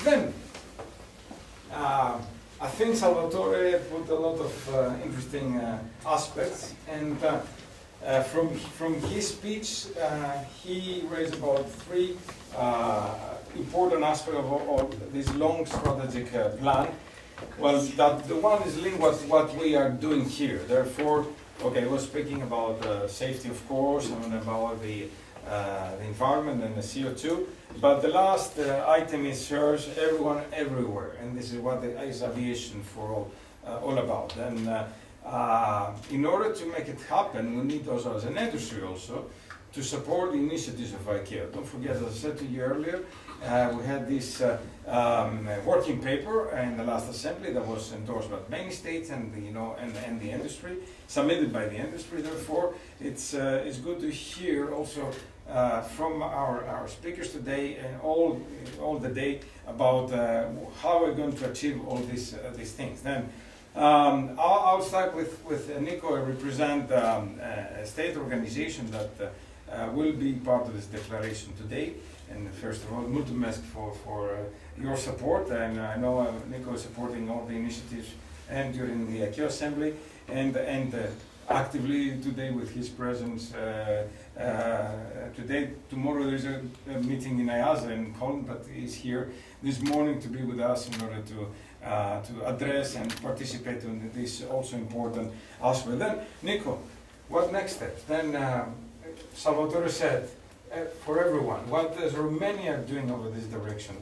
Then, I think Salvatore put a lot of interesting aspects, and from his speech, he raised about three important aspects of this long strategic plan. Well, that the one is linked with what we are doing here. Therefore, okay, we're speaking about safety, of course, and about the environment and the CO2. But the last item is serves everyone everywhere, and this is what is aviation for all about. And in order to make it happen, we need also as an industry also to support the initiatives of ICAO. Don't forget, as I said to you earlier, we had this working paper in the last assembly that was endorsed by many states and and the industry, submitted by the industry. Therefore, it's good to hear also from our speakers today and all the day about how we're going to achieve all these things. Then I'll start with Nico. I represent a state organization that will be part of this declaration today. And first of all, mulțumesc for your support, and I know Nico is supporting all the initiatives and during the ICAO assembly and actively today with his presence. Tomorrow there's a meeting in IASA in Poland, but he's here this morning to be with us in order to address and participate in this also important aspect. Then, Nico, what next steps? Then Salvatore said, for everyone, what is Romania doing over this direction?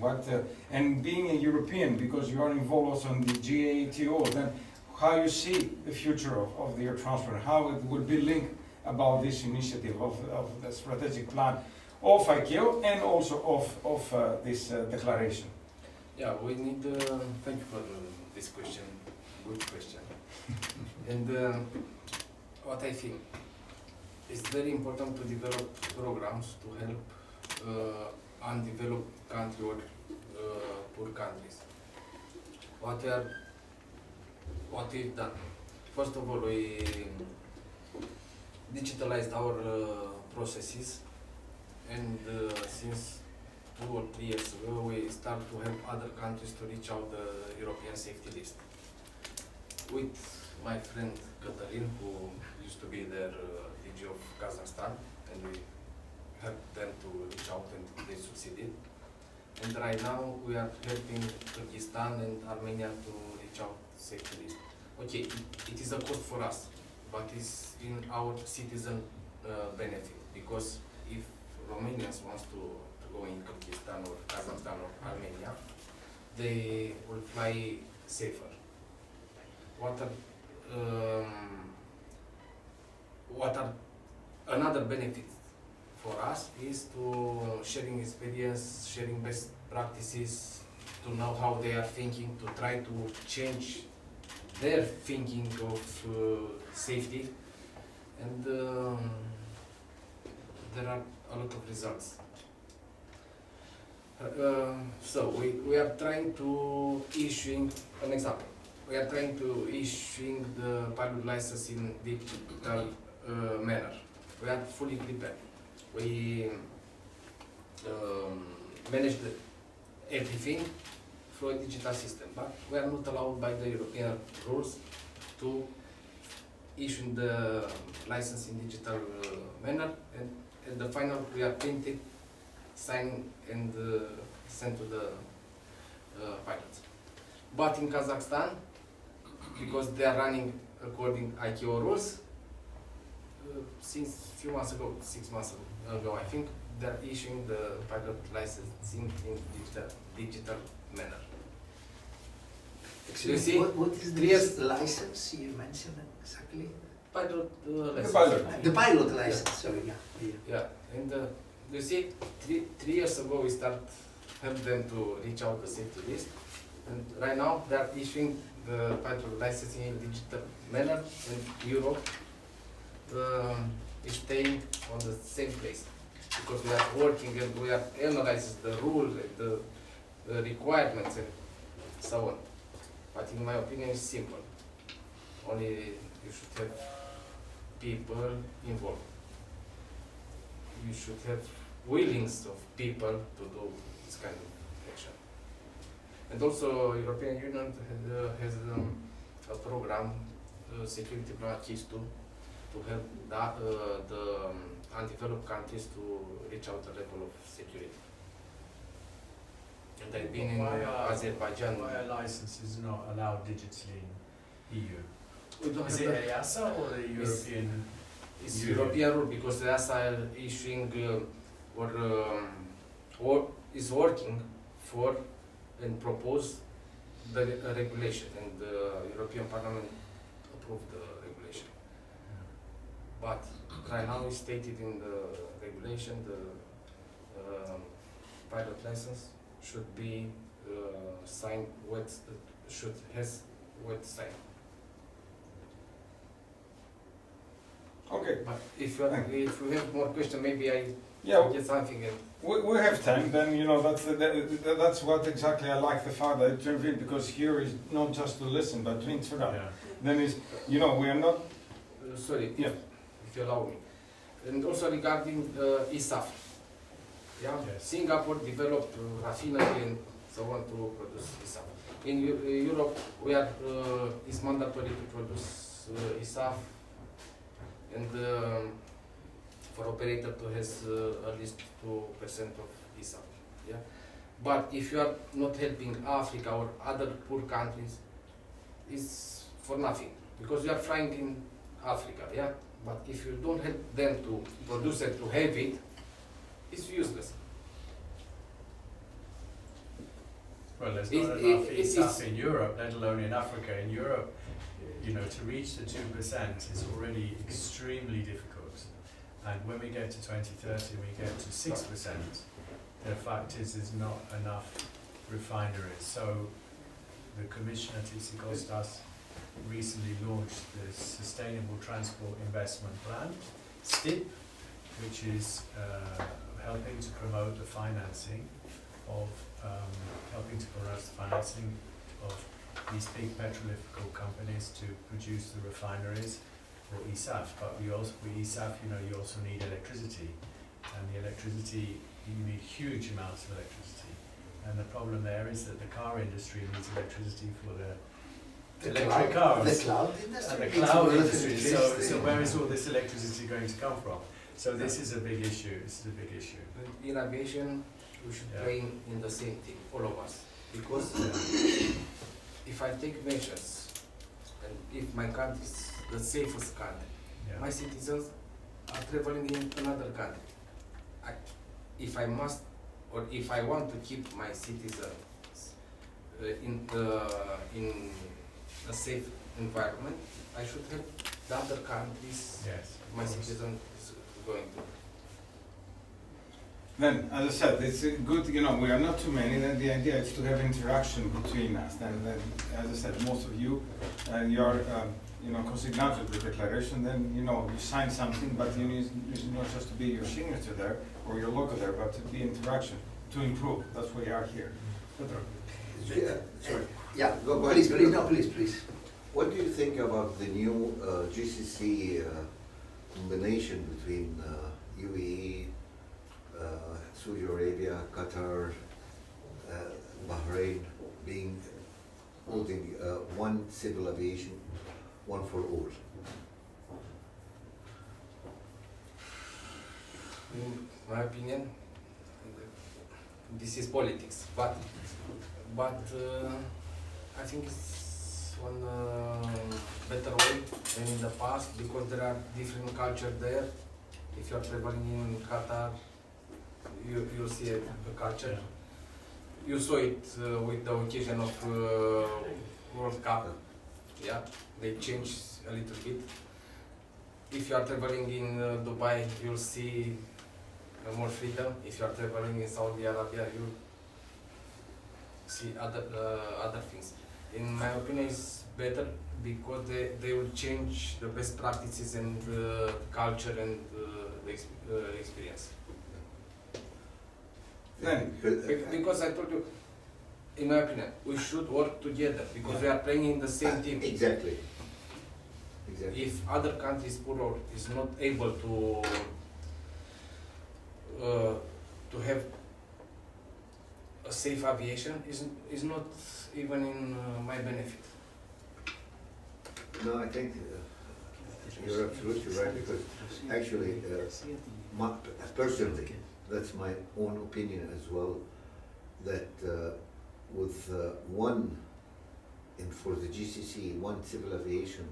And being a European, because you are involved also in the GATO, then how you see the future of the air transport, how it will be linked about this initiative of the strategic plan of ICAO and also of this declaration. Yeah, we need. Thank you for this question. Good question. And what I think. It's very important to develop programs to help undeveloped countries or poor countries. What we've done. First of all, we digitalized our processes, and since 2 or 3 years ago, we start to help other countries to reach out the European safety list. With my friend Cătălin, who used to be their of Kazakhstan, and we helped them to reach out, and they succeeded. And right now we are helping Kyrgyzstan and Armenia to reach out safety list. Okay, it is a cost for us, but it's in our citizen benefit, because if Romanians want to go in Kyrgyzstan or Kazakhstan or Armenia, they will fly safer. What are another benefit for us is to sharing experience, sharing best practices, to know how they are thinking, to try to change their thinking of safety, and there are a lot of results. So we are trying to issuing an example. We are trying to issuing the pilot license in digital manner. We are fully prepared. We manage everything through a digital system, but we are not allowed by the European rules to issue the license in digital manner, and at the final we are printed, signed, and sent to the pilots. But in Kazakhstan, because they are running according ICAO rules, since a few months ago, 6 months ago, I think, they're issuing the pilot licensing in digital manner. Actually, you see, what is this license you mentioned exactly? Pilot license. The pilot license, sorry, yeah. Yeah, and you see, 3 years ago we start help them to reach out the safety list, and right now they are issuing the pilot licensing in digital manner, and Europe is staying on the same place, because we are working and we are analyzing the rules and the requirements and so on. But in my opinion, it's simple. Only you should have people involved. You should have willings of people to do this kind of action. And also European Union has a program, Security Plan Keys 2, to help the undeveloped countries to reach out the level of security. And I've been in Azerbaijan. Why are licenses not allowed digitally in EU? We don't Is have it EASA or the European? It's Union? European rule because the EASA are issuing or is working for and propose the regulation, and the European Parliament approved the regulation. But right now it's stated in the regulation the pilot license should be signed with has wet sign. Okay. But if you have more questions, maybe I get something. And We have time, then, you know, that's what exactly I like the fact that it intervened, because here is not just to listen, but to interact. Yeah. Then is, you know, we are not... sorry, Yeah. if you allow me. And also regarding ISAF. Yeah? Yes. Singapore developed refinery and so on to produce ISAF. In Europe, we are, it's mandatory to produce ISAF, and for operator to has at least 2% of ISAF. Yeah? But if you are not helping Africa or other poor countries, it's for nothing, because you are flying in Africa, yeah? But if you don't help them to produce it, to have it, it's useless. Well, there's not enough ISAF in Europe, let alone in Africa. In Europe, you know, to reach the 2% is already extremely difficult. And when we get to 2030, we get to 6%. The fact is, there's not enough refineries. So the Commissioner, Kostas, recently launched the Sustainable Transport Investment Plan, STIP, which is helping to promote the financing of these big petrolifical companies to produce the refineries for ISAF. But with ISAF, you know, you also need electricity, and the electricity, you need huge amounts of electricity. And the problem there is that the car industry needs electricity for the electric cars. The cloud industry. And the cloud industry. So where is all this electricity going to come from? So this is a big issue. This is a big issue. In aviation, we should play in the same team, all of us. Because if I take measures, and if my country is the safest country, my citizens are traveling in another country. If I must, or if I want to keep my citizens in a safe environment, I should help the other countries my citizens is going to. Then, as I said, it's good, you know, we are not too many, then the idea is to have interaction between us. And then, as I said, most of you, you are, you know, consignatory of the declaration, then, you know, you sign something, but you need not just to be your signature there, or your logo there, but to be interaction, to improve. That's why you are here. Sorry. Yeah, go ahead. Please, no, please. What do you think about the new GCC combination between UAE, Saudi Arabia, Qatar, Bahrain, being holding one civil aviation, one for all? In my opinion, this is politics, but I think it's one better way than in the past, because there are different culture there. If you are traveling in Qatar, you see a culture. You saw it with the occasion of World Cup. Yeah, they changed a little bit. If you are traveling in Dubai, you'll see more freedom. If you are traveling in Saudi Arabia, you see other things. In my opinion, it's better because they will change the best practices and culture and the experience. Because I told you, in my opinion, we should work together because we are playing in the same team. Exactly. If other countries poor is not able to have a safe aviation is not even in my benefit. No, I think you're absolutely right, because actually, personally, that's my own opinion as well, that with one, and for the GCC, one civil aviation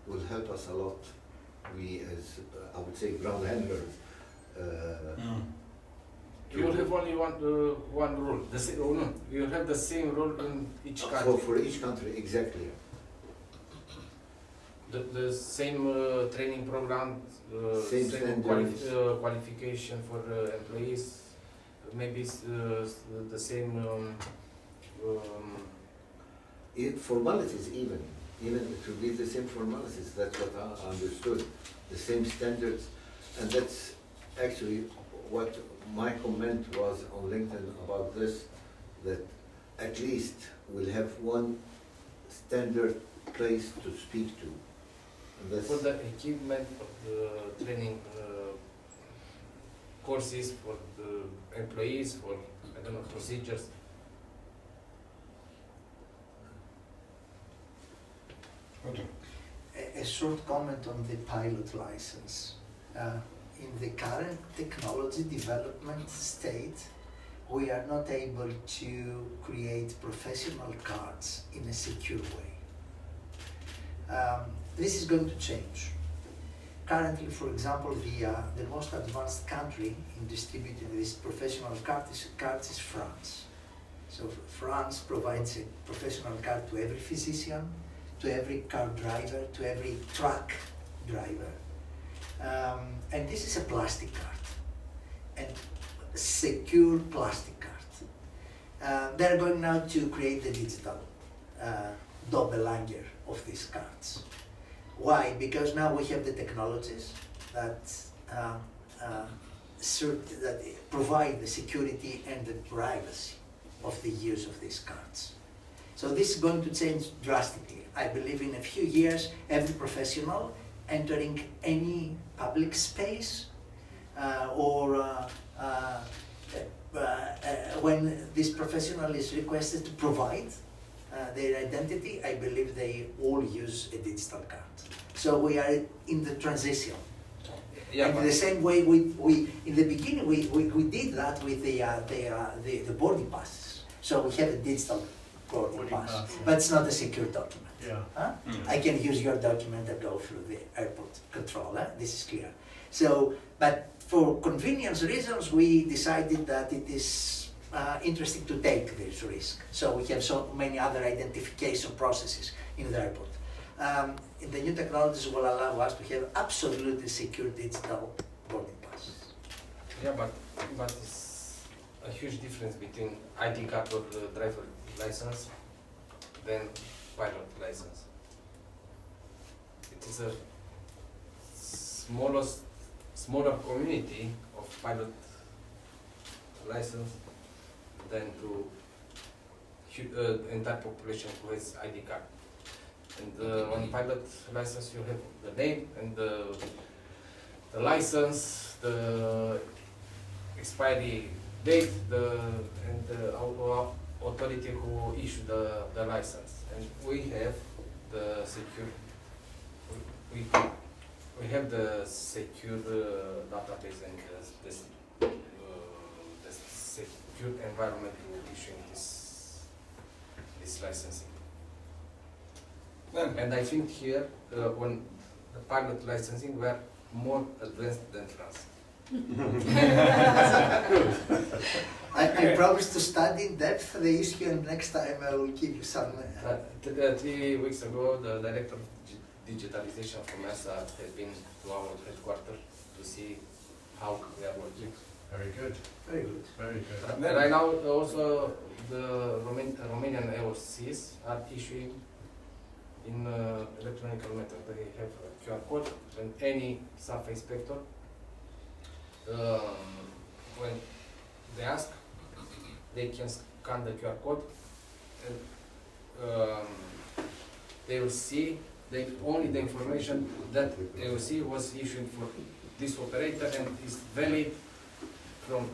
will help us a lot. We, as I would say, ground handlers, You will have only one rule. You will have the same rule in each country. for each country, exactly. The same training program, Same standards. qualification for employees, maybe the same. Formalities even it will be the same formalities. That's what I understood. The same standards, and that's actually what my comment was on LinkedIn about this. That at least we'll have one standard place to speak to. And that's For the equipment, for the training courses, for the employees, for I don't know procedures. A short comment on the pilot license. In the current technology development state, we are not able to create professional cards in a secure way. This is going to change. Currently, for example, the most advanced country in distributing these professional cards is France. So France provides a professional card to every physician, to every car driver, to every truck driver. And this is a plastic card, and secure plastic card. They're going now to create the digital doppelganger of these cards. Why? Because now we have the technologies that that provide the security and the privacy of the use of these cards. So this is going to change drastically. I believe in a few years, every professional entering any public space when this professional is requested to provide their identity, I believe they all use a digital card. So we are in the transition. Yeah, and in the same way, we in the beginning we did that with the boarding passes. So we have a digital boarding pass, yeah. but it's not a secure document. Yeah. Huh? I can use your document and go through the airport control. This is clear. So, but for convenience reasons, we decided that it is interesting to take this risk. So we have so many other identification processes in the airport. The new technologies will allow us to have absolutely secure digital boarding passes. Yeah, but it's a huge difference between ID card or driver license than pilot license. It is a smaller community of pilot license than to entire population who has ID card. And on pilot license you have the name and the license, the expiry date, and the authority who issued the license. And we have the secure. We have the secure database and the secure environment to issuing this licensing. And I think here, on the pilot licensing, we are more advanced than France. I promise to study in depth the issue, and next time I will give you some. 3 weeks ago, the director of digitalization from ESA has been to our headquarters to see how we are working. Very good. Very good. Very good. Right now, also the Romanian AOCs are issuing in electronic method. They have a QR code, and any sub-inspector, when they ask, they can scan the QR code, and they will see only the information that they will see was issued for this operator and is valid from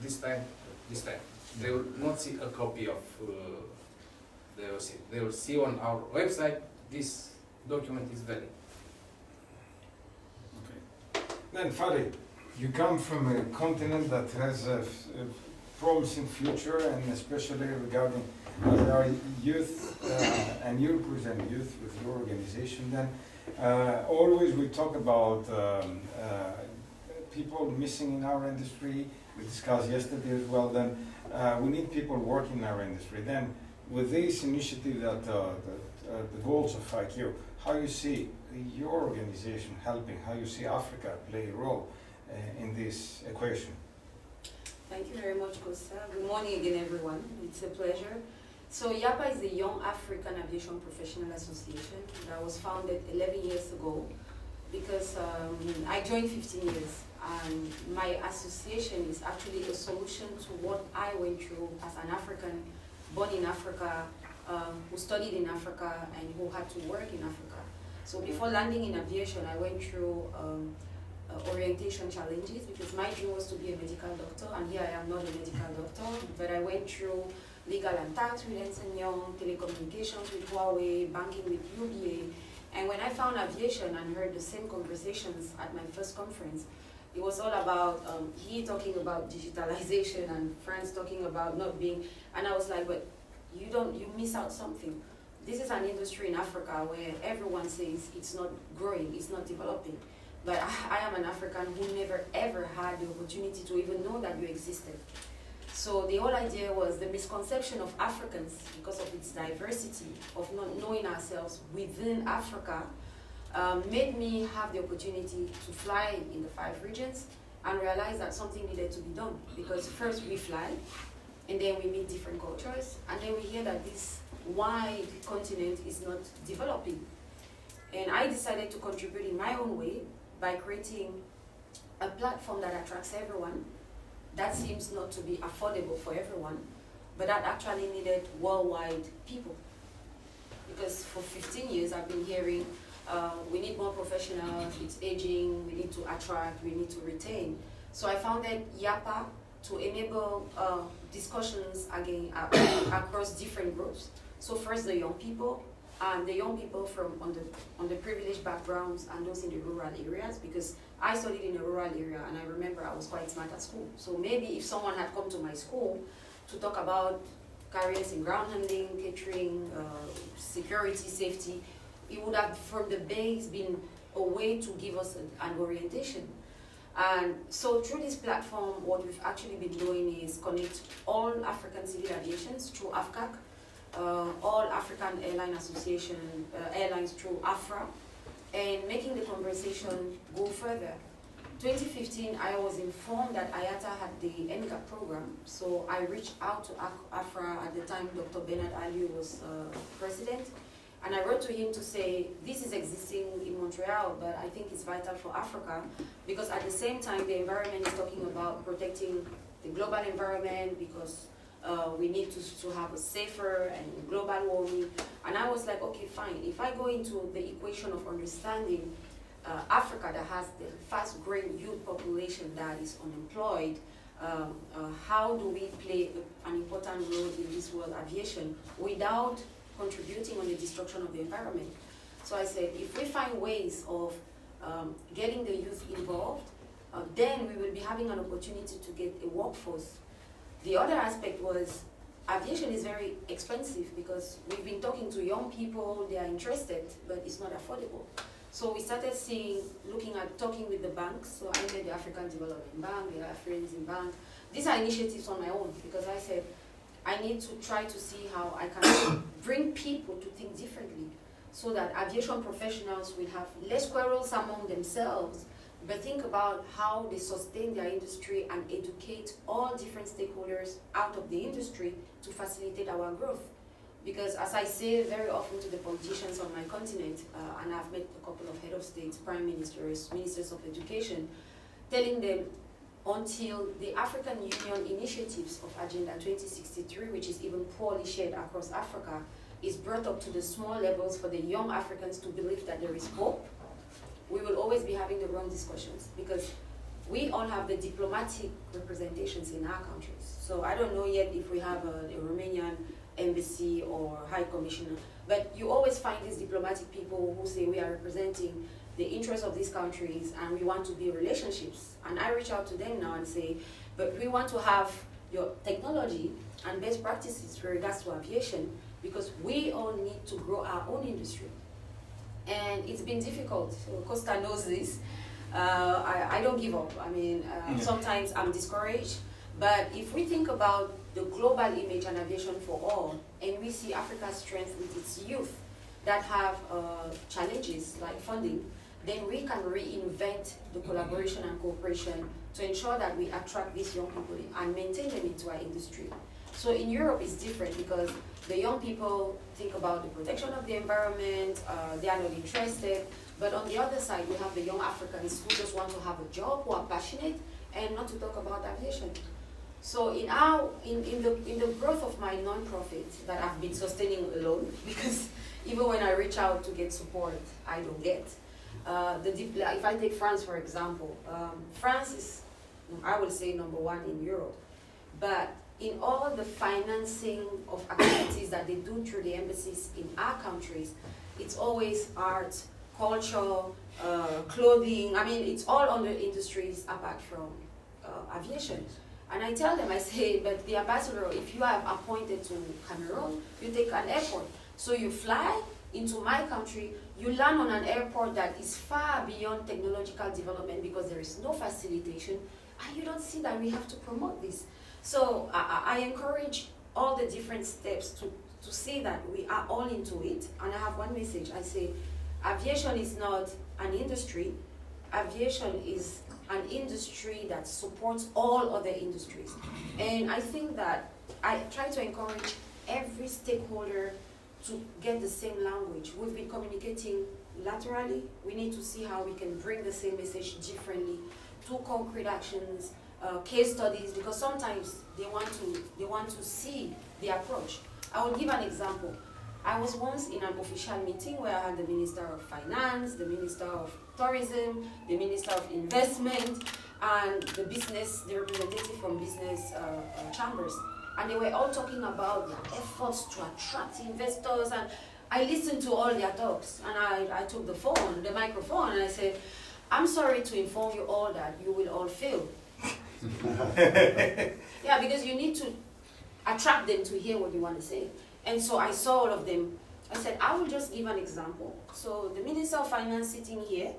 this time. They will not see a copy of. They will see on our website this document is valid. Okay. Then, Fadi, you come from a continent that has a promising future, and especially regarding our youth, and you represent youth with your organization. Then, always we talk about people missing in our industry. We discussed yesterday as well. Then, we need people working in our industry. Then, with this initiative that the goals of IQ, how you see your organization helping, how you see Africa play a role in this equation? Thank you very much, Kostas. Good morning again, everyone. It's a pleasure. So YAAPA is the Young African Aviation Professional Association that was founded 11 years ago because I joined 15 years, and my association is actually a solution to what I went through as an African born in Africa, who studied in Africa and who had to work in Africa. So before landing in aviation, I went through orientation challenges because my dream was to be a medical doctor, and here I am not a medical doctor, but I went through legal and tax with Ernst & Young, telecommunications with Huawei, banking with UBA, and when I found aviation and heard the same conversations at my first conference, it was all about he talking about digitalization and France talking about not being, and I was like, but you miss out something. This is an industry in Africa where everyone says it's not growing, it's not developing. But I am an African who never ever had the opportunity to even know that you existed. So the whole idea was the misconception of Africans, because of its diversity, of not knowing ourselves within Africa, made me have the opportunity to fly in the 5 regions and realize that something needed to be done. Because first we fly, and then we meet different cultures, and then we hear that this wide continent is not developing. And I decided to contribute in my own way by creating a platform that attracts everyone, that seems not to be affordable for everyone, but that actually needed worldwide people. Because for 15 years I've been hearing, we need more professionals, it's aging, we need to attract, we need to retain. So I founded YAAPA to enable discussions again across different groups. So first the young people, and the young people from on the privileged backgrounds and those in the rural areas, because I studied in a rural area and I remember I was quite smart at school. So maybe if someone had come to my school to talk about careers in ground handling, catering, security, safety, it would have from the base been a way to give us an orientation. And so through this platform, what we've actually been doing is connect all African civil aviations through AFCAC, all African Airline Association airlines through AFRA, and making the conversation go further. 2015, I was informed that IATA had the NCAP program, so I reached out to AFRA at the time. Dr. Bernard Aliou was president, and I wrote to him to say, this is existing in Montreal, but I think it's vital for Africa, because at the same time, the environment is talking about protecting the global environment, because we need to have a safer and global warming. And I was like, okay, fine. If I go into the equation of understanding Africa that has the fast-growing youth population that is unemployed, how do we play an important role in this world aviation without contributing on the destruction of the environment? So I said, if we find ways of getting the youth involved, then we will be having an opportunity to get a workforce. The other aspect was aviation is very expensive, because we've been talking to young people, they are interested, but it's not affordable. So we started talking with the banks. So I entered the African Development Bank, the Afrexim Bank. These are initiatives on my own, because I said, I need to try to see how I can bring people to think differently, so that aviation professionals will have less quarrels among themselves, but think about how they sustain their industry and educate all different stakeholders out of the industry to facilitate our growth. Because as I say very often to the politicians on my continent, and I've met a couple of head of states, prime ministers, ministers of education, telling them until the African Union initiatives of Agenda 2063, which is even poorly shared across Africa, is brought up to the small levels for the young Africans to believe that there is hope, we will always be having the wrong discussions. Because we all have the diplomatic representations in our countries. So I don't know yet if we have a Romanian embassy or high commissioner, but you always find these diplomatic people who say we are representing the interests of these countries and we want to build relationships. And I reach out to them now and say, but we want to have your technology and best practices with regards to aviation, because we all need to grow our own industry. And it's been difficult. So Kostas knows this. I don't give up. I mean, sometimes I'm discouraged. But if we think about the global image and aviation for all, and we see Africa's strength with its youth that have challenges like funding, then we can reinvent the collaboration and cooperation to ensure that we attract these young people and maintain them into our industry. So in Europe, it's different because the young people think about the protection of the environment, they are not interested. But on the other side, we have the young Africans who just want to have a job, who are passionate, and not to talk about aviation. So in the growth of my non-profit that I've been sustaining alone, because even when I reach out to get support, I don't get. If I take France, for example, France is, I would say, #1 in Europe. But in all the financing of activities that they do through the embassies in our countries, it's always art, culture, clothing. I mean, it's all under industries apart from aviation. And I tell them, I say, but the ambassador, if you are appointed to Cameroon, you take an airport. So you fly into my country, you land on an airport that is far beyond technological development because there is no facilitation, and you don't see that we have to promote this. So I encourage all the different steps to see that we are all into it. And I have one message. I say, aviation is not an industry. Aviation is an industry that supports all other industries. And I think that I try to encourage every stakeholder to get the same language. We've been communicating laterally. We need to see how we can bring the same message differently to concrete actions, case studies, because sometimes they want to see the approach. I will give an example. I was once in an official meeting where I had the Minister of Finance, the Minister of Tourism, the Minister of Investment, and the representative from business chambers. And they were all talking about their efforts to attract investors, and I listened to all their talks, and I took the microphone, and I said, I'm sorry to inform you all that you will all fail. Yeah, because you need to attract them to hear what you want to say. And so I saw all of them. I said, I will just give an example. So the Minister of Finance sitting here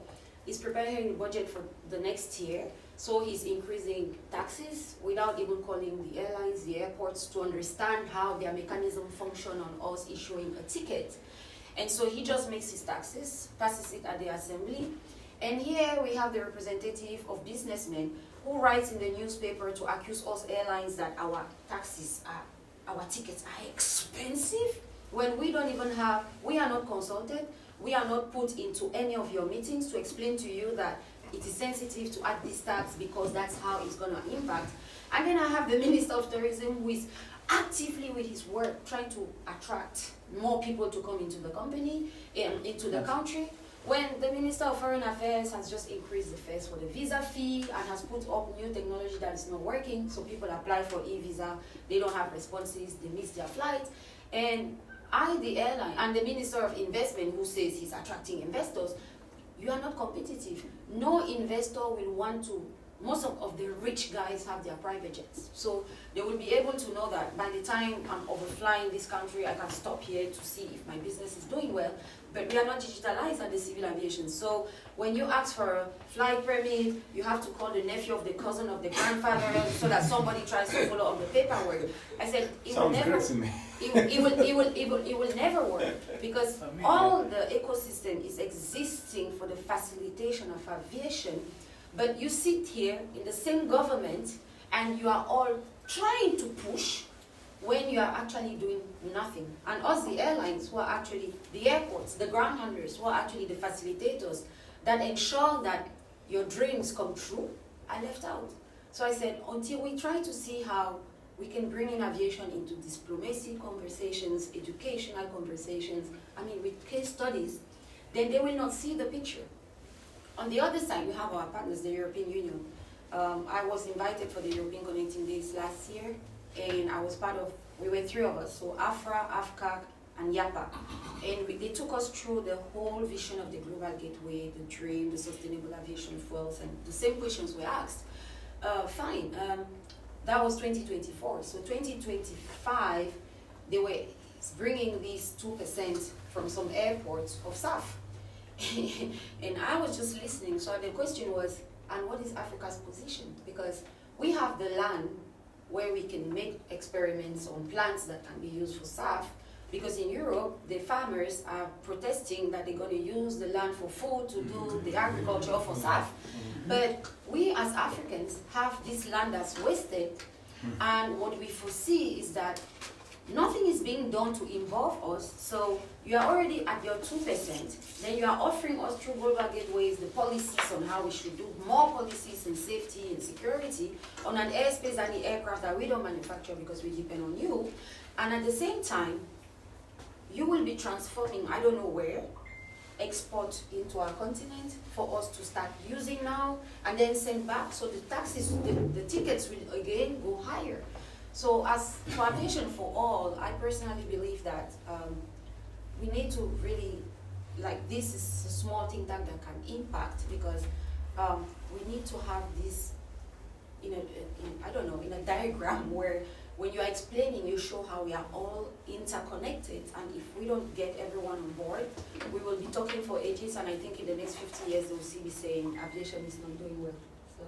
is preparing the budget for the next year. So he's increasing taxes without even calling the airlines, the airports, to understand how their mechanism function on us issuing a ticket. And so he just makes his taxes, passes it at the assembly. And here we have the representative of businessmen who writes in the newspaper to accuse us airlines that our tickets are expensive, when we don't even have, we are not consulted, we are not put into any of your meetings to explain to you that it is sensitive to add this tax because that's how it's going to impact. And then I have the Minister of Tourism who is actively with his work trying to attract more people to come into the company, into the country, when the Minister of Foreign Affairs has just increased the fares for the visa fee and has put up new technology that is not working, so people apply for e-visa, they don't have responses, they miss their flight. And the airline, and the Minister of Investment who says he's attracting investors, you are not competitive. No investor will want to, most of the rich guys have their private jets. So they will be able to know that by the time I'm overflying this country, I can stop here to see if my business is doing well. But we are not digitalized at the civil aviation. So when you ask for a flight permit, you have to call the nephew of the cousin of the grandfather so that somebody tries to follow up the paperwork. I said, it will never work, because all the ecosystem is existing for the facilitation of aviation. But you sit here in the same government and you are all trying to push when you are actually doing nothing. And us, the airlines, who are actually the airports, the ground handlers, who are actually the facilitators that ensure that your dreams come true, are left out. So I said, until we try to see how we can bring in aviation into diplomacy conversations, educational conversations, I mean with case studies, then they will not see the picture. On the other side, we have our partners, the European Union. I was invited for the European Connecting Days last year, and I was part of, we were 3 of us, so AFRA, AFCAC, and YAAPA. And they took us through the whole vision of the Global Gateway, the dream, the sustainable aviation fuels, and the same questions were asked. Fine, that was 2024. So 2025, they were bringing these 2% from some airports of SAF. And I was just listening, so the question was, and what is Africa's position? Because we have the land where we can make experiments on plants that can be used for SAF, because in Europe, the farmers are protesting that they're going to use the land for food to do the agriculture for SAF. But we as Africans have this land that's wasted, and what we foresee is that nothing is being done to involve us. So you are already at your 2%, then you are offering us through global gateways the policies on how we should do more policies in safety and security on an airspace and the aircraft that we don't manufacture because we depend on you. And at the same time, you will be transforming, I don't know where, export into our continent for us to start using now and then send back. So the taxes, the tickets will again go higher. So as for Aviation for All, I personally believe that we need to really, like, this is a small thing that can impact, because we need to have this in a diagram where when you are explaining, you show how we are all interconnected, and if we don't get everyone on board, we will be talking for ages, and I think in the next 50 years, they will see me saying aviation is not doing well. So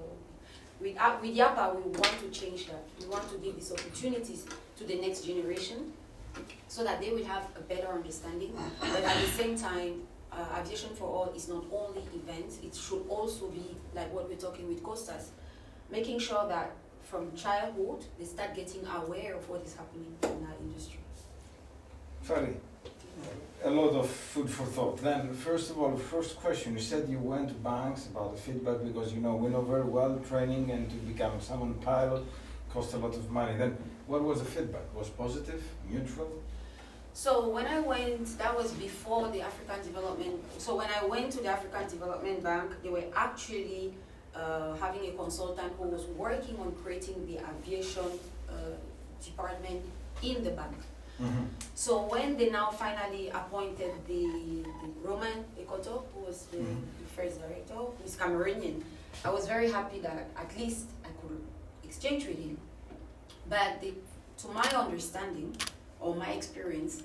with YAAPA, we want to change that. We want to give these opportunities to the next generation so that they will have a better understanding. But at the same time, Aviation for All is not only events, it should also be like what we're talking with Kostas, making sure that from childhood, they start getting aware of what is happening in our industry. Fadi, a lot of food for thought. Then, first of all, first question, you said you went to banks about the feedback because, we know very well training and to become someone pilot costs a lot of money. Then, what was the feedback? Was positive, neutral? So when I went, that was before the African Development, so when I went to the African Development Bank, they were actually having a consultant who was working on creating the aviation department in the bank. Mm-hmm. So when they now finally appointed the Roman Rector, who was the first director, who is Cameroonian, I was very happy that at least I could exchange with him. But to my understanding, or my experience,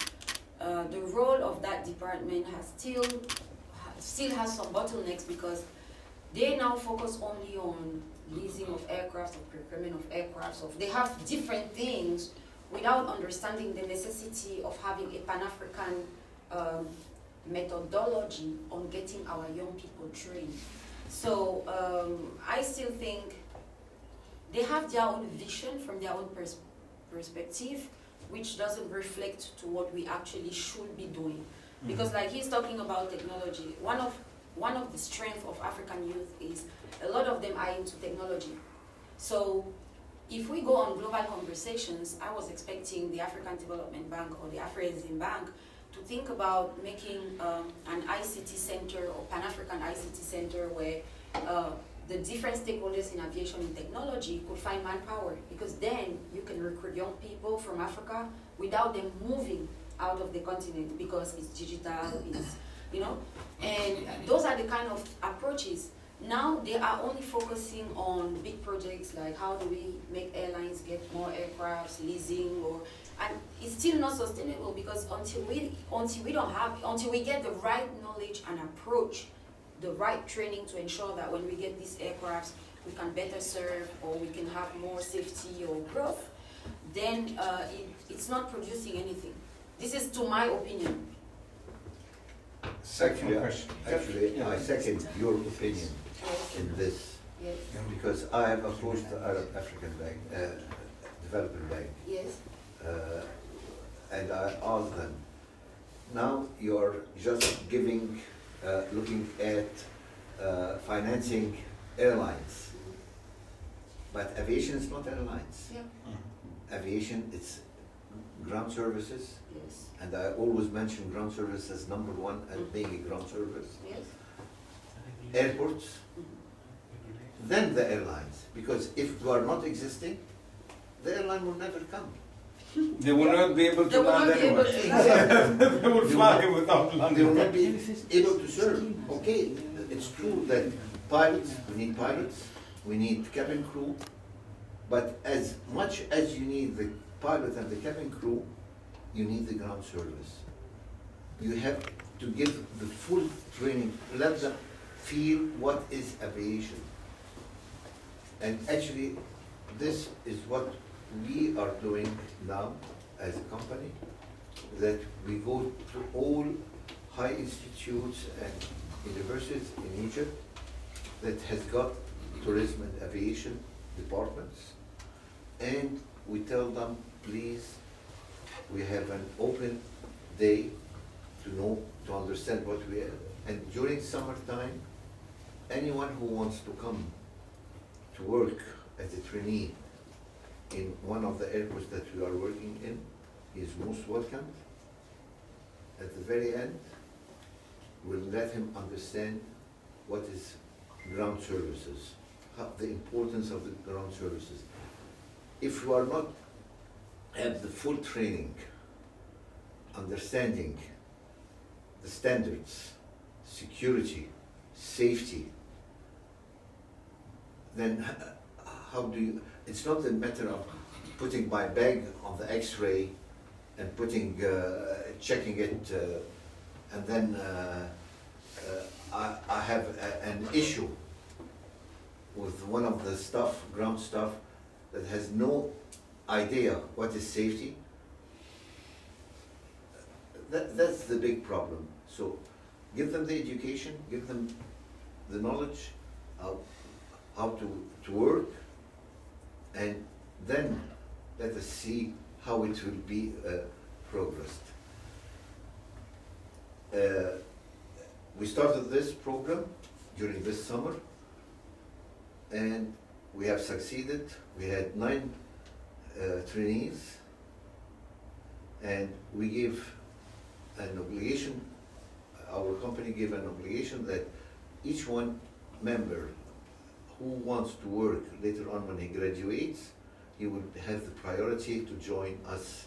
the role of that department has still has some bottlenecks, because they now focus only on leasing of aircraft, or procurement of aircraft. So they have different things without understanding the necessity of having a Pan-African methodology on getting our young people trained. So I still think they have their own vision from their own perspective, which doesn't reflect to what we actually should be doing. Because like he's talking about technology, one of the strengths of African youth is a lot of them are into technology. So if we go on global conversations, I was expecting the African Development Bank or the Aviation Bank to think about making an ICT center or Pan-African ICT center where the different stakeholders in aviation and technology could find manpower, because then you can recruit young people from Africa without them moving out of the continent, because it's digital, it's, and those are the kind of approaches. Now they are only focusing on big projects like how do we make airlines get more aircrafts, leasing, and it's still not sustainable, because until we get the right knowledge and approach, the right training to ensure that when we get these aircrafts, we can better serve, or we can have more safety or growth, then it's not producing anything. This is to my opinion. Second question. Actually, I second your opinion in this, Yes. because I have approached the Arab African Bank, Development Bank, Yes. and I asked them, now you're just giving, looking at financing airlines, but aviation is not airlines. Yeah. Aviation, it's ground services, Yes. and I always mention ground service as number one as being a ground service. Yes. Airports, then the airlines. Because if you are not existing, the airline will never come. They will not be able They to will not land be able anywhere. to land. They will fly without They will landing. not be able to serve. Okay, it's true that pilots, we need cabin crew, but as much as you need the pilot and the cabin crew, you need the ground service. You have to give the full training, let them feel what is aviation. And actually, this is what we are doing now as a company, that we go to all high institutes and universities in Egypt that has got tourism and aviation departments, and we tell them, please, we have an open day to understand what we are. And during summertime, anyone who wants to come to work as a trainee in one of the airports that we are working in is most welcome. At the very end, we'll let him understand what is ground services, the importance of the ground services. If you are not have the full training, understanding the standards, security, safety, then how do you, it's not a matter of putting my bag on the x-ray and putting, checking it, and then I have an issue with one of the staff, ground staff, that has no idea what is safety. That's the big problem. So give them the education, give them the knowledge of how to work, and then let us see how it will be progressed. We started this program during this summer, and we have succeeded. We had 9 trainees, and we gave an obligation, our company gave an obligation that each one member who wants to work later on when he graduates, he would have the priority to join us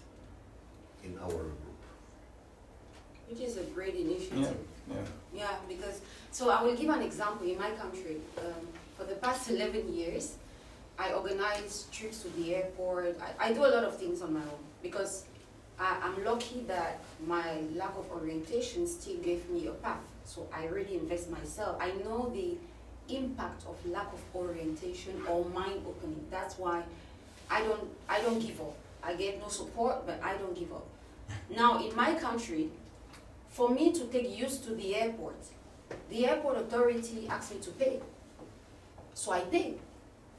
in our group. Which is a great initiative. Yeah, yeah. Yeah, because, so I will give an example in my country. For the past 11 years, I organize trips to the airport. I do a lot of things on my own because I'm lucky that my lack of orientation still gave me a path. So I really invest myself. I know the impact of lack of orientation or mind opening. That's why I don't give up. I get no support, but I don't give up. Now in my country, for me to take used to the airport authority asked me to pay. So I pay.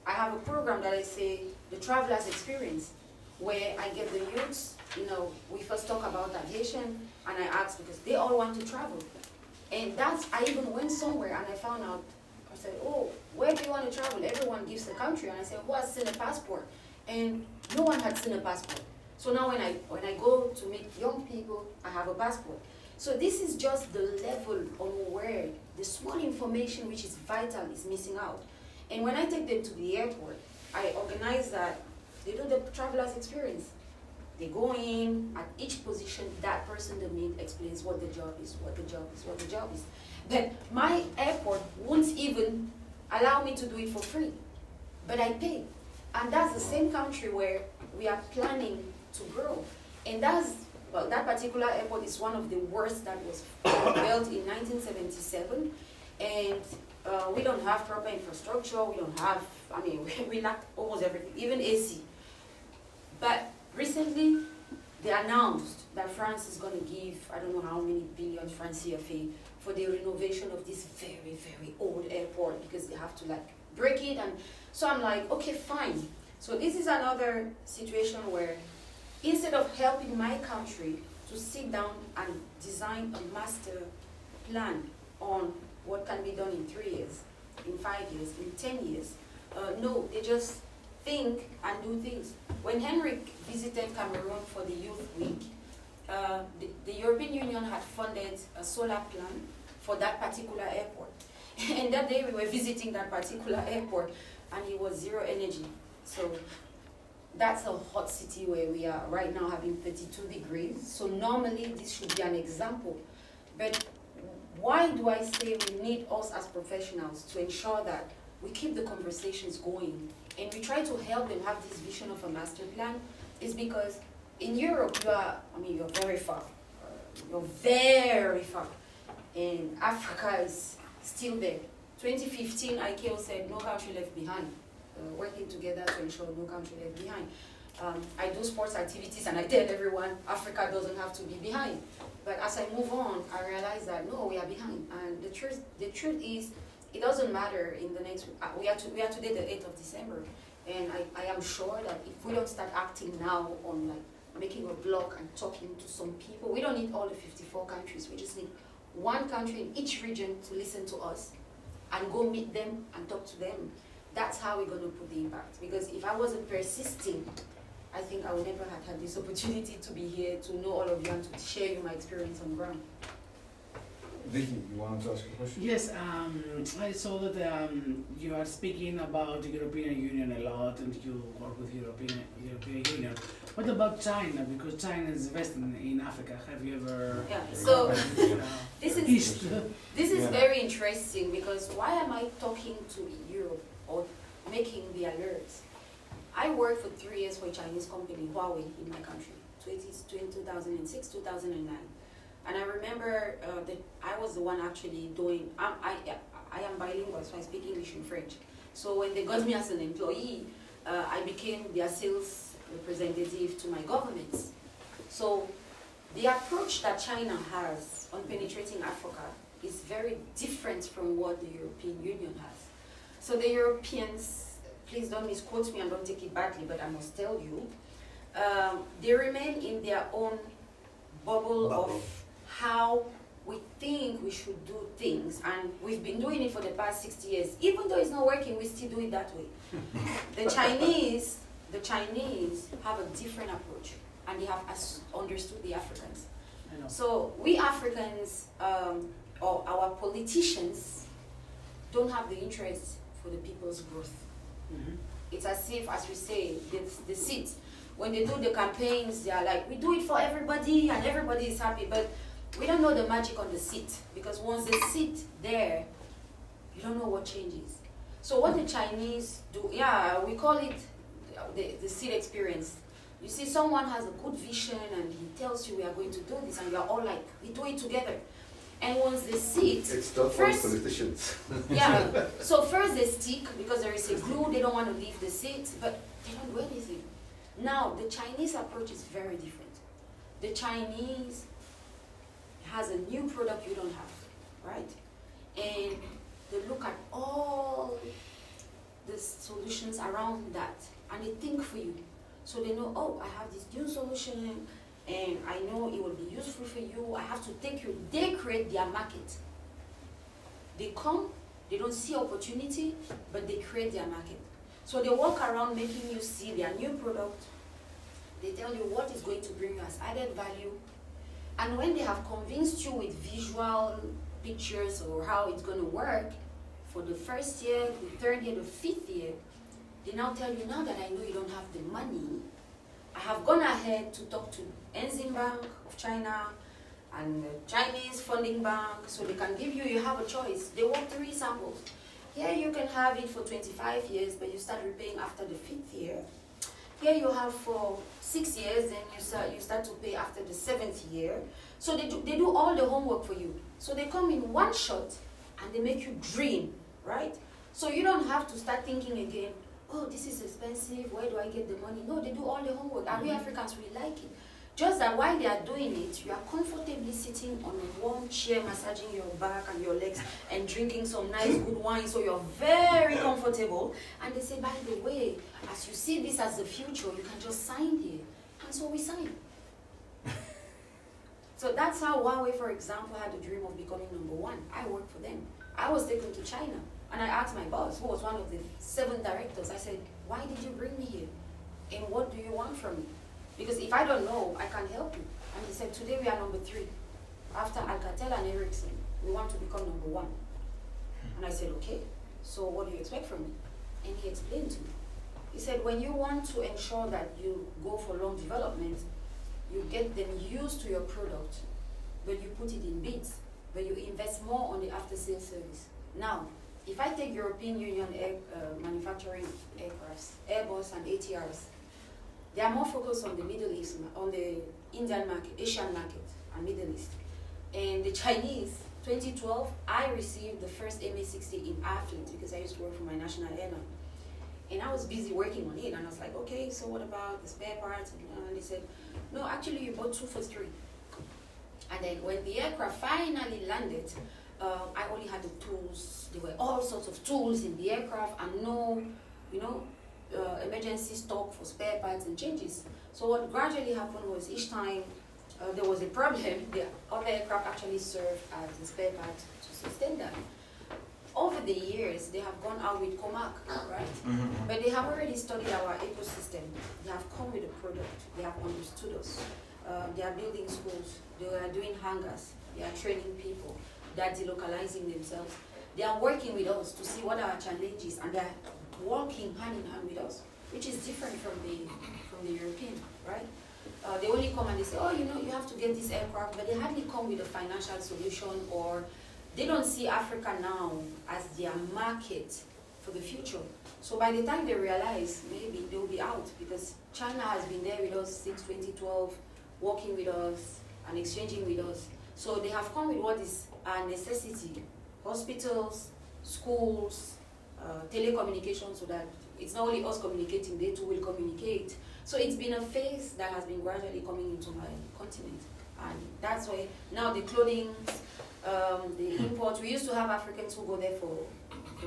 I have a program that I say the traveler's experience, where I get the youths, we first talk about aviation, and I ask because they all want to travel. And I even went somewhere and I found out, I said, oh, where do you want to travel? Everyone gives the country. And I said, who has seen a passport? And no one had seen a passport. So now when I go to meet young people, I have a passport. So this is just the level on where the small information which is vital is missing out. And when I take them to the airport, I organize that they do the traveler's experience. They go in, at each position, that person they meet explains what the job is, what the job is, what the job is. But my airport won't even allow me to do it for free, but I pay. And that's the same country where we are planning to grow. And that particular airport is one of the worst that was built in 1977. And we don't have proper infrastructure, we don't have, we lack almost everything, even AC. But recently, they announced that France is going to give, I don't know how many billions France CFA for the renovation of this very, very old airport because they have to break it. And so I'm like, okay, fine. So this is another situation where instead of helping my country to sit down and design a master plan on what can be done in 3 years, in 5 years, in 10 years, no, they just think and do things. When Henrik visited Cameroon for the Youth Week, the European Union had funded a solar plan for that particular airport. And that day we were visiting that particular airport, and it was zero energy. So that's a hot city where we are right now, having 32 degrees. So normally this should be an example. But why do I say we need us as professionals to ensure that we keep the conversations going and we try to help them have this vision of a master plan? Is because in Europe you're very far. You're very far. And Africa is still there. 2015, ICAO said no country left behind. Working together to ensure no country left behind. I do sports activities and I tell everyone Africa doesn't have to be behind. But as I move on, I realize that no, we are behind. And the truth is, it doesn't matter in the next, we are today the 8th of December. And I am sure that if we don't start acting now on like making a blog and talking to some people, we don't need all the 54 countries. We just need one country in each region to listen to us and go meet them and talk to them. That's how we're going to put the impact. Because if I wasn't persisting, I think I would never have had this opportunity to be here, to know all of you and to share you my experience on ground. Vicky, you wanted to ask a question? Yes, I saw that you are speaking about the European Union a lot and you work with European Union. What about China? Because China is investing in Africa. Have you ever... Yeah, so this is Yeah. very interesting because why am I talking to Europe or making the alerts? I worked for 3 years for a Chinese company, Huawei, in my country, between 2006, 2009. And I remember that I was the one actually doing, I am bilingual, so I speak English and French. So when they got me as an employee, I became their sales representative to my governments. So the approach that China has on penetrating Africa is very different from what the European Union has. So the Europeans, please don't misquote me and don't take it badly, but I must tell you, they remain in their own bubble of how we think we should do things, and we've been doing it for the past 60 years. Even though it's not working, we still do it that way. The Chinese have a different approach, and they have understood the Africans. So we Africans, or our politicians, don't have the interest for the people's growth. Mm-hmm. It's as if, as we say, the seat. When they do the campaigns, they are like, we do it for everybody, and everybody is happy. But we don't know the magic on the seat, because once they sit there, you don't know what changes. So what the Chinese do, we call it the seat experience. You see, someone has a good vision and he tells you we are going to do this, and you're all like, we do it together. And once they sit, It's tough for politicians. So first they stick because there is a glue, they don't want to leave the seat, but they don't do anything. Now, the Chinese approach is very different. The Chinese has a new product you don't have, right? And they look at all the solutions around that, and they think for you. So they know, oh, I have this new solution, and I know it will be useful for you. I have to take you. They create their market. They come, they don't see opportunity, but they create their market. So they walk around making you see their new product. They tell you what is going to bring you as added value. And when they have convinced you with visual pictures or how it's going to work, for the first year, the third year, the fifth year, they now tell you, now that I know you don't have the money, I have gone ahead to talk to Exim Bank of China and the Chinese funding bank, so they can give you, you have a choice. They want 3 samples. Here you can have it for 25 years, but you start repaying after the 5th year. Here you have for 6 years, then you start to pay after the 7th year. So they do all the homework for you. So they come in one shot and they make you dream, right? So you don't have to start thinking again, oh, this is expensive, where do I get the money? No, they do all the homework, and we Africans, we like it. Just that while they are doing it, you are comfortably sitting on a warm chair, massaging your back and your legs, and drinking some nice good wine, so you're very comfortable. And they say, by the way, as you see this as the future, you can just sign here. And so we sign. So that's how Huawei, for example, had the dream of becoming #1. I worked for them. I was taken to China, and I asked my boss, who was one of the 7 directors, I said, why did you bring me here? And what do you want from me? Because if I don't know, I can't help you. And he said, today we are #3. After Alcatel and Ericsson, we want to become #1. And I said, okay, so what do you expect from me? And he explained to me. He said, when you want to ensure that you go for long development, you get them used to your product, but you put it in bids, but you invest more on the after-sales service. Now, if I take European Union manufacturing aircrafts, Airbus and ATRs, they are more focused on the Middle East, on the Indian market, Asian market, and Middle East. And the Chinese, 2012, I received the first MA60 in Athens because I used to work for my national airline. And I was busy working on it, and I was like, okay, so what about the spare parts? And they said, no, actually you bought 2 for 3. And then when the aircraft finally landed, I only had the tools. There were all sorts of tools in the aircraft and no, emergency stock for spare parts and changes. So what gradually happened was each time there was a problem, the other aircraft actually served as the spare parts to sustain them. Over the years, they have gone out with Comac, right? Mm-hmm. But they have already studied our ecosystem. They have come with a product. They have understood us. They are building schools. They are doing hangars. They are training people. They are delocalizing themselves. They are working with us to see what our challenges, and they are working hand in hand with us, which is different from the European, right? They only come and they say, oh, you have to get this aircraft, but they hardly come with a financial solution, or they don't see Africa now as their market for the future. So by the time they realize, maybe they'll be out, because China has been there with us since 2012, working with us and exchanging with us. So they have come with what is a necessity: hospitals, schools, telecommunications, so that it's not only us communicating, they too will communicate. So it's been a phase that has been gradually coming into my continent. And that's why now the clothing, the imports, we used to have Africans who go there for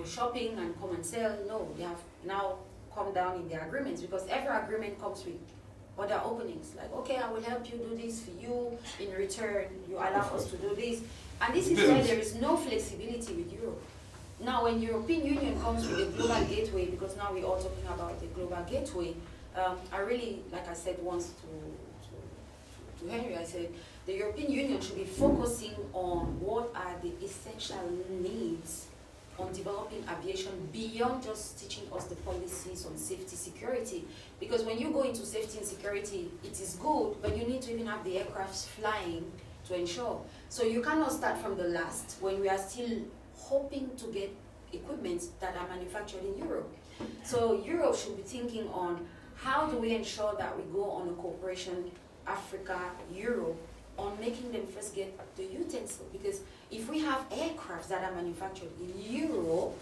shopping and come and sell. No, they have now come down in their agreements, because every agreement comes with other openings. Like, okay, I will help you do this for you. In return, you allow us to do this. And this is why there is no flexibility with Europe. Now, when European Union comes with a global gateway, because now we're all talking about the global gateway, I really, like I said once to Henry, I said, the European Union should be focusing on what are the essential needs on developing aviation beyond just teaching us the policies on safety, security. Because when you go into safety and security, it is good, but you need to even have the aircrafts flying to ensure. So you cannot start from the last when we are still hoping to get equipment that are manufactured in Europe. So Europe should be thinking on how do we ensure that we go on a cooperation, Africa, Europe, on making them first get the utensil. Because if we have aircrafts that are manufactured in Europe,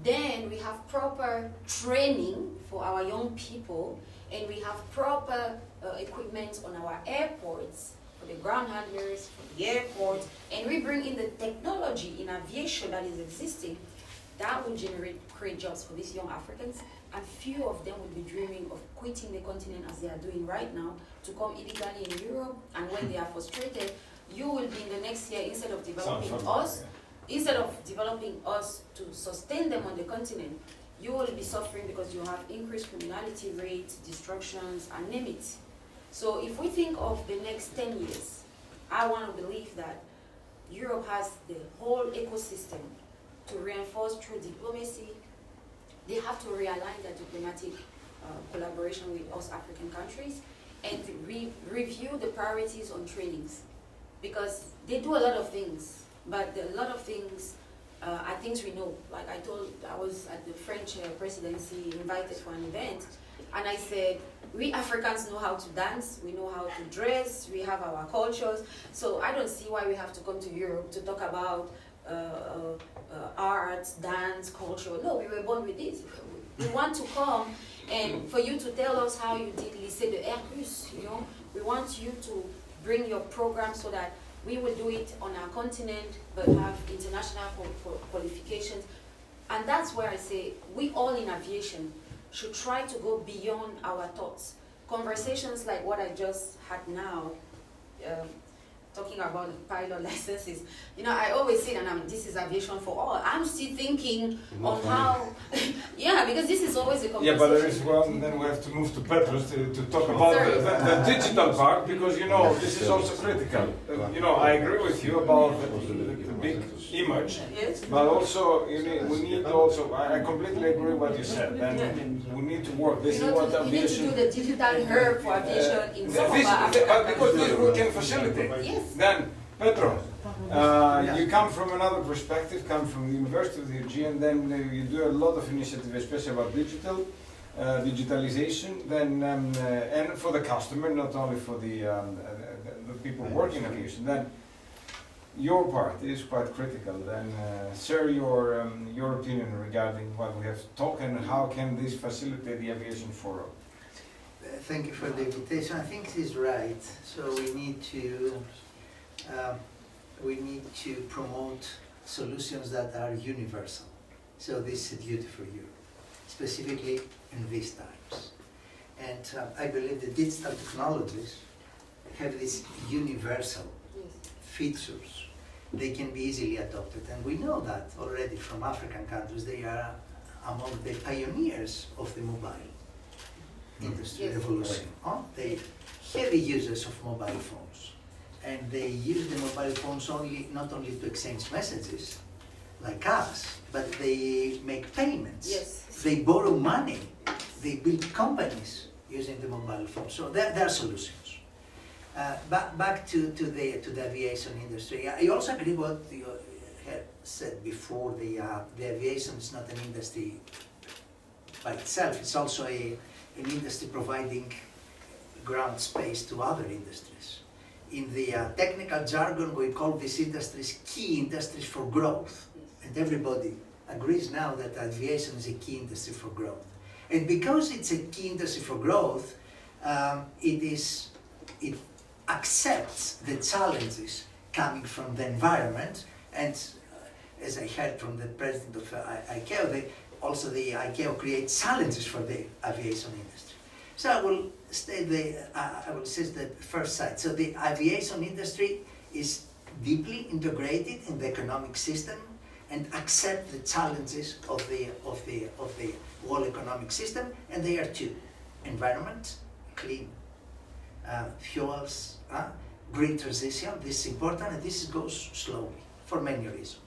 then we have proper training for our young people, and we have proper equipment on our airports, for the ground handlers, for the airports, and we bring in the technology in aviation that is existing, that will create jobs for these young Africans, and few of them will be dreaming of quitting the continent as they are doing right now to come illegally in Europe. And when they are frustrated, you will be in the next year, instead of developing us to sustain them on the continent, you will be suffering because you have increased criminality rates, destructions, and name it. So if we think of the next 10 years, I want to believe that Europe has the whole ecosystem to reinforce through diplomacy. They have to realign their diplomatic collaboration with us African countries, and review the priorities on trainings. Because they do a lot of things, but a lot of things are things we know. Like I was at the French presidency invited for an event, and I said, we Africans know how to dance, we know how to dress, we have our cultures, so I don't see why we have to come to Europe to talk about arts, dance, culture. No, we were born with this. We want to come and for you to tell us how you did Lycée de Hermes, We want you to bring your program so that we will do it on our continent, but have international qualifications. And that's where I say, we all in aviation should try to go beyond our thoughts. Conversations like what I just had now, talking talking about pilot licenses, you know, I always say that this is aviation for all. I'm still thinking on how, yeah, because this is always a conversation. Yeah, but there is one, then we have to move to Petros to talk about the digital part, because, you know, this is also critical. You know, I agree with you about the big image, Yes. but also we need also, I completely agree with what you said, and we need to work. This is what You need to do the digital hub for aviation in some of our African because this countries. we can facilitate. Yes. Then, Petros, you come from another perspective, come from the University of the Aegean, then you do a lot of initiatives, especially about digitalization, then and for the customer, not only for the people working in aviation. Then your part is quite critical. Then share your opinion regarding what we have talked and how can this facilitate the aviation forum. Thank you for the invitation. I think this is right. So we need to promote solutions that are universal. So this is a duty for you, specifically in these times. And I believe the digital technologies have these universal features. They can be easily adopted, and we know that already from African countries. They are among the pioneers of the mobile industry revolution. They heavy users of mobile phones, and they use the mobile phones not only to exchange messages, like us, but they make payments. Yes. They borrow money. They build companies using the mobile phone. So there are solutions. Back to the aviation industry. I also agree what you had said before. The aviation is not an industry by itself. It's also an industry providing ground space to other industries. In the technical jargon, we call these industries key industries for growth. And everybody agrees now that aviation is a key industry for growth. And because it's a key industry for growth, it accepts the challenges coming from the environment. And as I heard from the president of ICAO, also the ICAO creates challenges for the aviation industry. So I will say the first side. So the aviation industry is deeply integrated in the economic system and accept the challenges of the whole economic system, and they are two: environment, clean fuels, green transition. This is important, and this goes slowly for many reasons.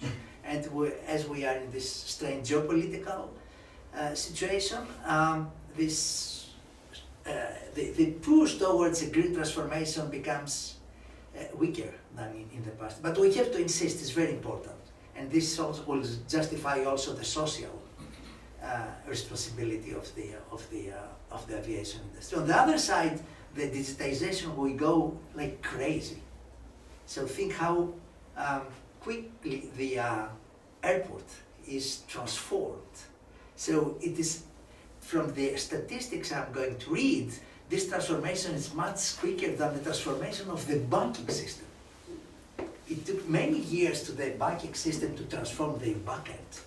And as we are in this strange geopolitical situation, the push towards a green transformation becomes weaker than in the past. But we have to insist; it's very important, and this also will justify also the social responsibility of the aviation industry. On the other side, the digitization will go like crazy. So think how quickly the airport is transformed. So it is, from the statistics I'm going to read, this transformation is much quicker than the transformation of the banking system. It took many years to the banking system to transform the backend.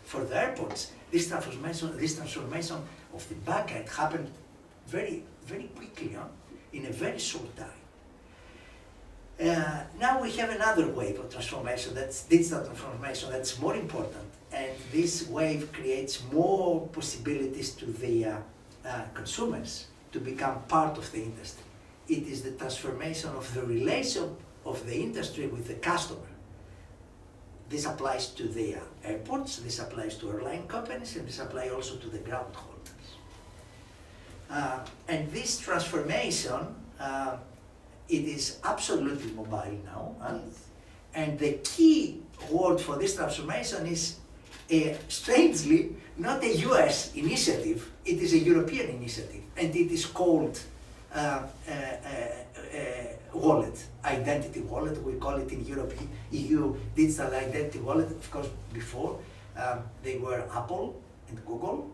For the airports, this transformation of the backend happened very, very quickly, in a very short time. Now we have another wave of transformation, that's digital transformation, that's more important. And this wave creates more possibilities to the consumers to become part of the industry. It is the transformation of the relation of the industry with the customer. This applies to the airports, this applies to airline companies, and this applies also to the ground holders. And this transformation, it is absolutely mobile now. And the key word for this transformation is, strangely, not a US initiative, it is a European initiative, and it is called wallet, identity wallet. We call it in Europe, EU digital identity wallet. Of course, before they were Apple and Google,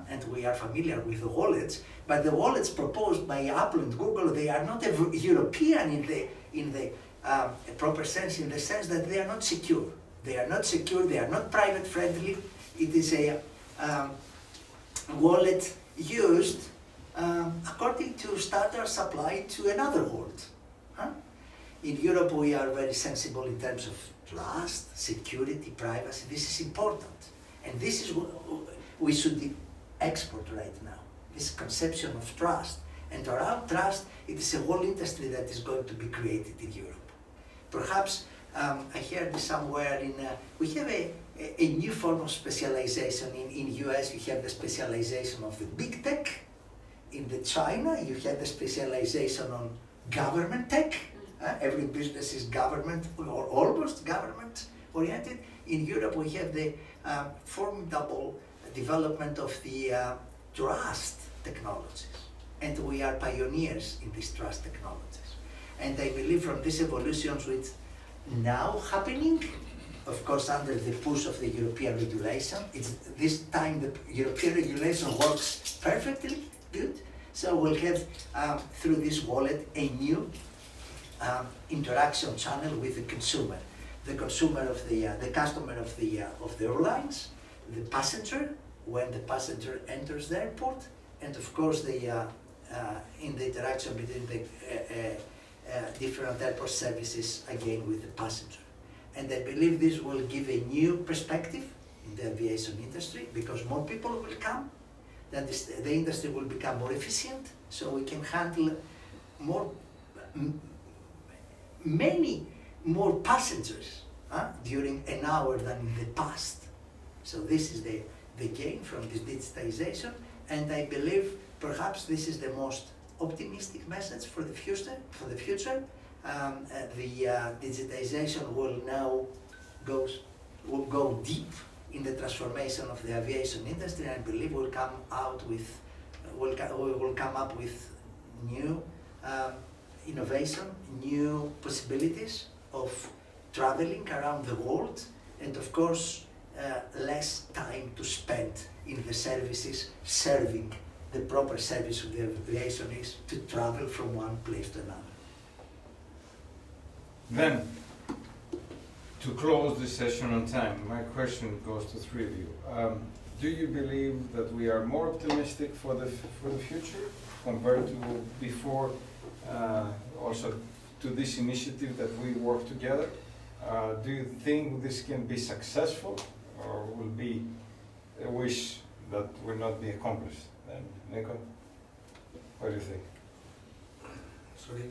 and we are familiar with the wallets. But the wallets proposed by Apple and Google, they are not European in the proper sense, in the sense that they are not secure. They are not secure. They are not private friendly. It is a wallet used according to standards applied to another world. In Europe, we are very sensible in terms of trust, security, privacy. This is important. And this is what we should export right now, this conception of trust. And around trust, it is a whole industry that is going to be created in Europe. Perhaps, I heard somewhere we have a new form of specialization. In US, you have the specialization of the big tech. In the China, you have the specialization on government tech. Every business is government or almost government oriented. In Europe, we have the formidable development of the trust technologies. And we are pioneers in these trust technologies. And I believe from these evolutions which now happening, of course under the push of the European regulation, this time the European regulation works perfectly good. So we'll have through this wallet a new interaction channel with the consumer of the customer of the airlines, the passenger when the passenger enters the airport, and of course in the interaction between the different airport services again with the passenger. And I believe this will give a new perspective in the aviation industry because more people will come, that the industry will become more efficient, so we can handle many more passengers during an hour than in the past. So this is the gain from this digitization, and I believe perhaps this is the most optimistic message for the future. The digitization will now go deep in the transformation of the aviation industry, and I believe will come up with new innovation, new possibilities of traveling around the world, and of course less time to spend in the services serving the proper service of the aviation is to travel from one place to another. Then, to close this session on time, my question goes to three of you. Do you believe that we are more optimistic for the future compared to before, also to this initiative that we work together? Do you think this can be successful, or will be a wish that will not be accomplished? Then, Nico, what do you think? Sorry.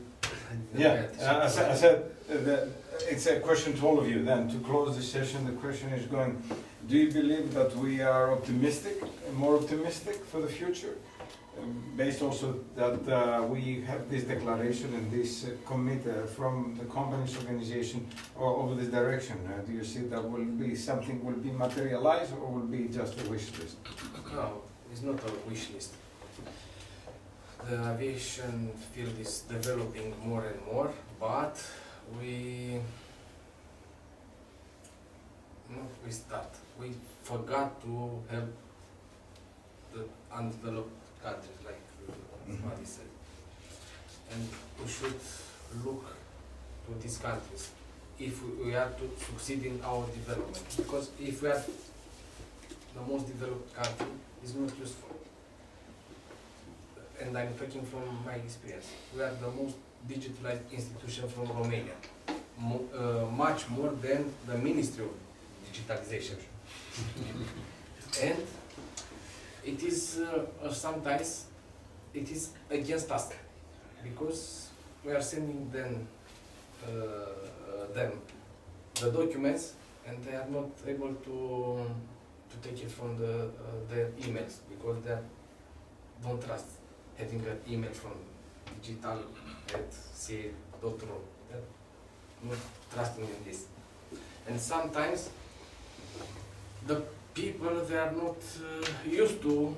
Yeah, I said that it's a question to all of you. Then, to close the session, the question is going: do you believe that we are optimistic, more optimistic for the future, based also that we have this declaration and this commit from the company's organization over this direction? Do you see that something will be materialized, or will be just a wish list? No, it's not a wish list. The aviation field is developing more and more, but we forgot to help the undeveloped countries, like Madi said. And we should look to these countries if we are to succeed in our development. Because if we are the most developed country, it's not useful. And I'm talking from my experience. We are the most digitalized institution from Romania, much more than the Ministry of Digitalization. And it is sometimes it is against us because we are sending them the documents, and they are not able to take it from their emails because they don't trust having an email from digital@ca.ro. They're not trusting in this. And sometimes the people, they are not used to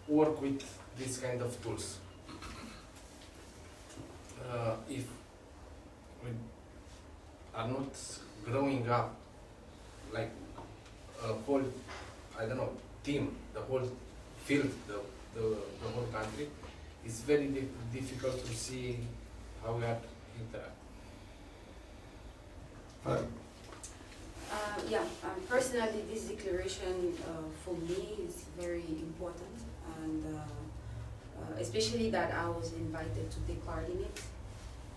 work with this kind of tools. If we are not growing up like a whole, I don't know, team, the whole field, the whole country, it's very difficult to see how we are interact. Personally, this declaration for me is very important, and especially that I was invited to take part in it.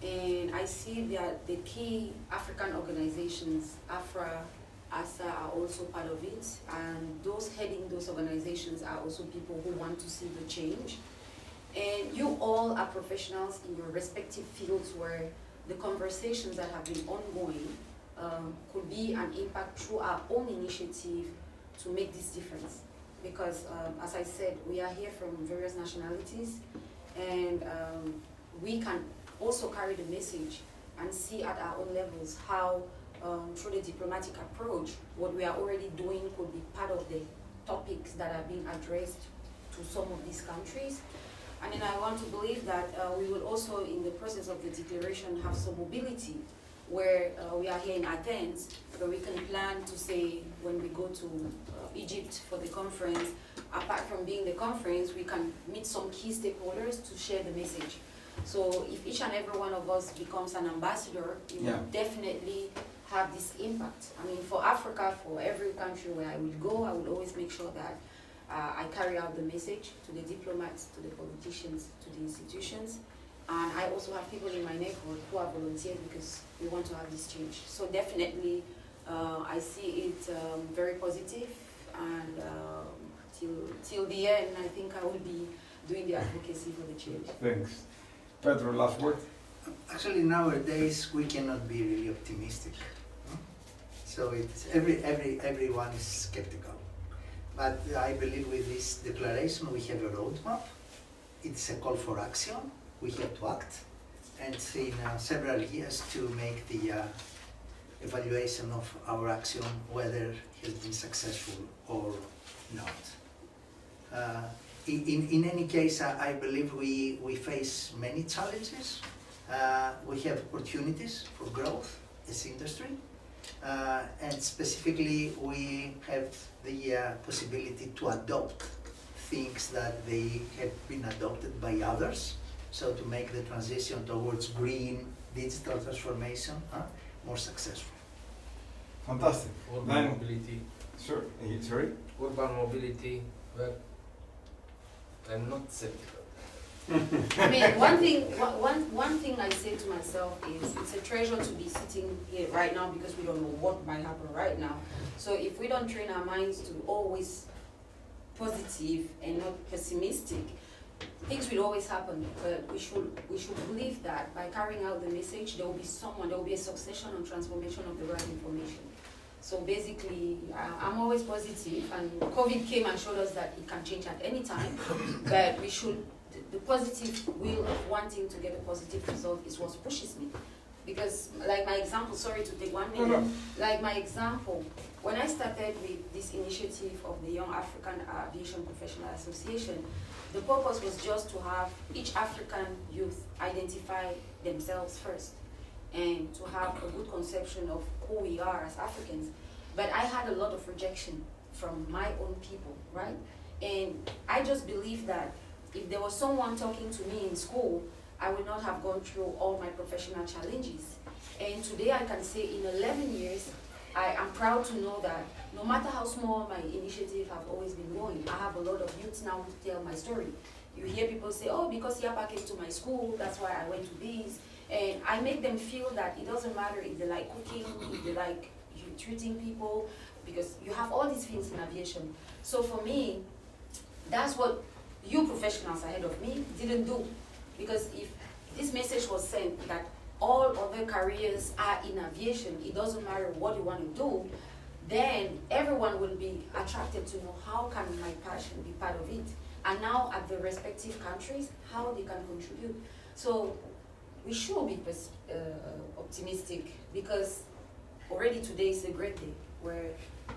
And I see that the key African organizations, AFRA, ASA, are also part of it, and those heading those organizations are also people who want to see the change. And you all are professionals in your respective fields where the conversations that have been ongoing could be an impact through our own initiative to make this difference. Because, as I said, we are here from various nationalities, and we can also carry the message and see at our own levels how, through the diplomatic approach, what we are already doing could be part of the topics that are being addressed to some of these countries. And then I want to believe that we will also, in the process of the declaration, have some mobility where we are here in Athens, where we can plan to say, when we go to Egypt for the conference, apart from being the conference, we can meet some key stakeholders to share the message. So if each and every one of us becomes an ambassador, it will definitely have this impact. I mean, for Africa, for every country where I will go, I will always make sure that I carry out the message to the diplomats, to the politicians, to the institutions. And I also have people in my network who are volunteered because we want to have this change. So definitely, I see it very positive, and till the end, I think I will be doing the advocacy for the change. Thanks. Petros, last word? Actually, nowadays we cannot be really optimistic. So it's everyone is skeptical. But I believe with this declaration we have a roadmap. It's a call for action. We have to act, and in several years to make the evaluation of our action, whether it has been successful or not. In any case, I believe we face many challenges. We have opportunities for growth as industry, and specifically we have the possibility to adopt things that they have been adopted by others. So to make the transition towards green digital transformation more successful. Fantastic. Urban mobility. Sure. Sorry? Urban mobility, well, I'm not skeptical. I mean, one thing I say to myself is it's a treasure to be sitting here right now because we don't know what might happen right now. So if we don't train our minds to always positive and not pessimistic, things will always happen. But we should believe that by carrying out the message, there will be a succession and transformation of the right information. So basically, I'm always positive, and COVID came and showed us that it can change at any time, but we should. The positive will of wanting to get a positive result is what pushes me. Because like my example, sorry to take 1 minute, like my example, when I started with this initiative of the Young African Aviation Professional Association, the purpose was just to have each African youth identify themselves first and to have a good conception of who we are as Africans. But I had a lot of rejection from my own people, right? And I just believe that if there was someone talking to me in school, I would not have gone through all my professional challenges. And today I can say in 11 years, I am proud to know that no matter how small my initiative have always been going, I have a lot of youths now to tell my story. You hear people say, oh, because YAAPA came to my school, that's why I went to this. And I make them feel that it doesn't matter if they like cooking, if they like treating people, because you have all these things in aviation. So for me, that's what you professionals ahead of me didn't do. Because if this message was sent that all other careers are in aviation, it doesn't matter what you want to do, then everyone will be attracted to know how can my passion be part of it. And now at the respective countries, how they can contribute. So we should be optimistic, because already today is a great day where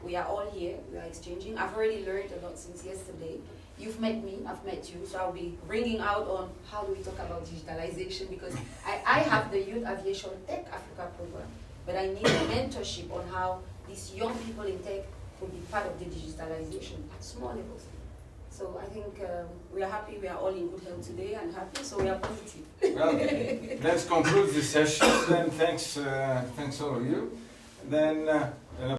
we are all here, we are exchanging. I've already learned a lot since yesterday. You've met me, I've met you, so I'll be bringing out on how do we talk about digitalization, because I have the Youth Aviation Tech Africa program, but I need a mentorship on how these young people in tech could be part of the digitalization at small levels. So I think we are happy, we are all in good health today and happy, so we are positive. Well, let's conclude this session. Then thanks all of you. Then